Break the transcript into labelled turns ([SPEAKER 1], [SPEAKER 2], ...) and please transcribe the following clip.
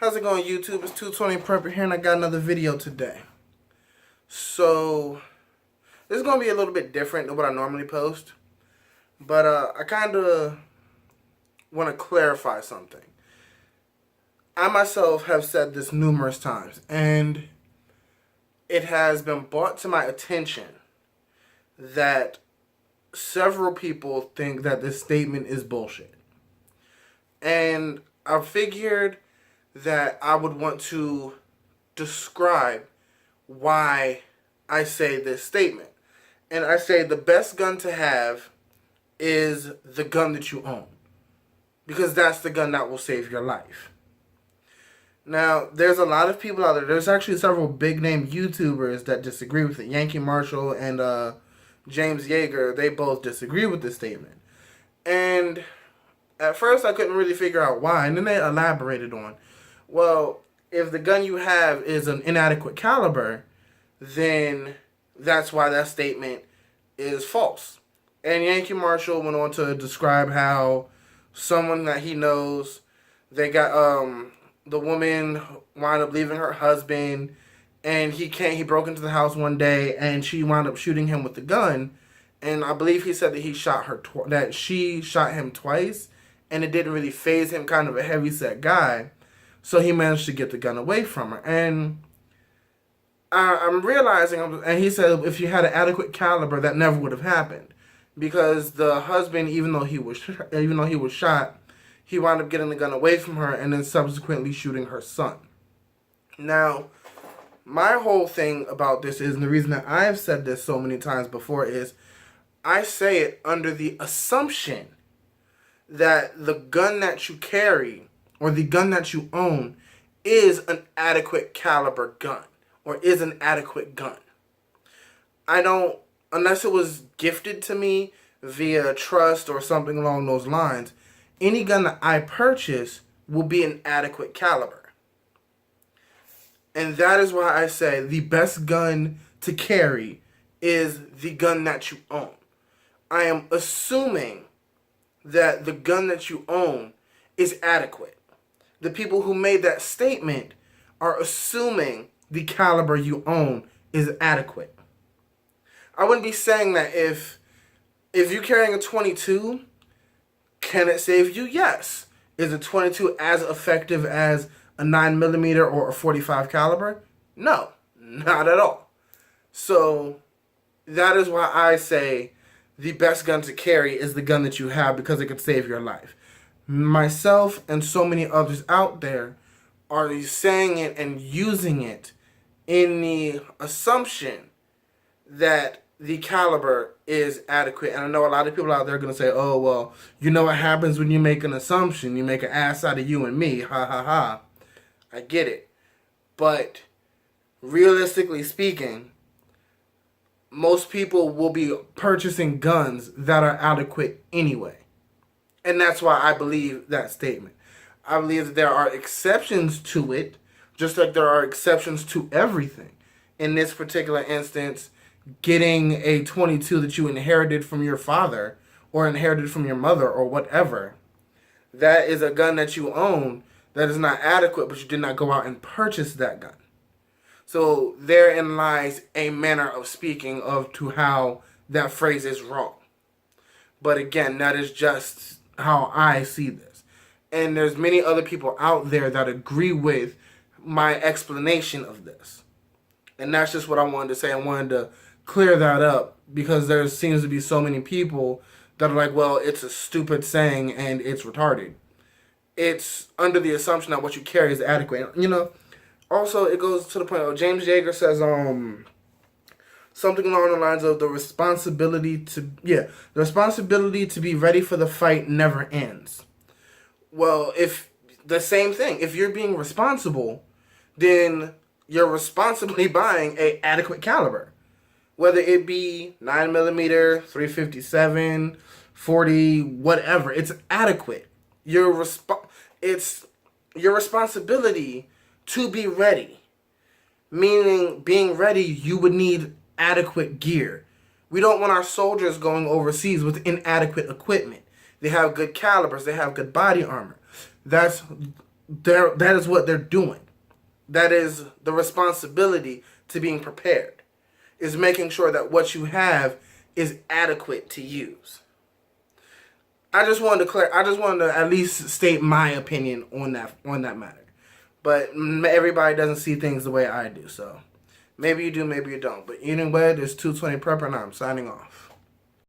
[SPEAKER 1] How's it going, YouTube? It's 220 Prepper here, and I got another video today. So, this is going to be a little bit different than what I normally post. But I kind of want to clarify something. I myself have said this numerous times, and it has been brought to my attention that several people think that this statement is bullshit. And I figured that I would want to describe why I say this statement. And I say the best gun to have is the gun that you own, because that's the gun that will save your life. Now, there's a lot of people out there. There's actually several big name YouTubers that disagree with it. Yankee Marshall and James Yeager, they both disagree with this statement. And at first I couldn't really figure out why, and then they elaborated on, well, if the gun you have is an inadequate caliber, then that's why that statement is false. And Yankee Marshall went on to describe how someone that he knows, they got the woman wound up leaving her husband, and he broke into the house one day, and she wound up shooting him with the gun, and I believe he said that she shot him twice, and it didn't really faze him, kind of a heavy-set guy, so he managed to get the gun away from her. And I'm realizing, and he said if you had an adequate caliber, that never would have happened, because the husband, even though he was shot, he wound up getting the gun away from her and then subsequently shooting her son. Now, my whole thing about this is, and the reason that I have said this so many times before is, I say it under the assumption that the gun that you carry or the gun that you own is an adequate caliber gun or is an adequate gun. I don't, unless it was gifted to me via trust or something along those lines, any gun that I purchase will be an adequate caliber. And that is why I say the best gun to carry is the gun that you own. I am assuming that the gun that you own is adequate. The people who made that statement are assuming the caliber you own is adequate. I wouldn't be saying that if you're carrying a 22, can it save you? Yes. Is a 22 as effective as a 9mm or a 45 caliber? No, not at all. So that is why I say the best gun to carry is the gun that you have, because it could save your life. Myself and so many others out there are saying it and using it in the assumption that the caliber is adequate. And I know a lot of people out there are going to say, oh, well, you know what happens when you make an assumption? You make an ass out of you and me. Ha, ha, ha. I get it. But realistically speaking, most people will be purchasing guns that are adequate anyway. And that's why I believe that statement. I believe that there are exceptions to it, just like there are exceptions to everything. In this particular instance, getting a 22 that you inherited from your father or inherited from your mother or whatever, that is a gun that you own that is not adequate, but you did not go out and purchase that gun. So therein lies a manner of speaking of to how that phrase is wrong. But again, that is just how I see this. And there's many other people out there that agree with my explanation of this. And that's just what I wanted to say. I wanted to clear that up, because there seems to be so many people that are like, well, it's a stupid saying and it's retarded. It's under the assumption that what you carry is adequate. You know, also it goes to the point of James Yeager says something along the lines of the responsibility to be ready for the fight never ends. Well, if the same thing, if you're being responsible, then you're responsibly buying a adequate caliber. Whether it be 9mm, 357, 40, whatever, it's adequate. It's your responsibility to be ready. Meaning, being ready, you would need adequate gear. We don't want our soldiers going overseas with inadequate equipment. They have good calibers. They have good body armor. That's that is what they're doing. That is the responsibility to being prepared, is making sure that what you have is adequate to use. I just wanted to at least state my opinion on that matter. But everybody doesn't see things the way I do, so maybe you do, maybe you don't. But anyway, this 220 Prepper, and I'm signing off.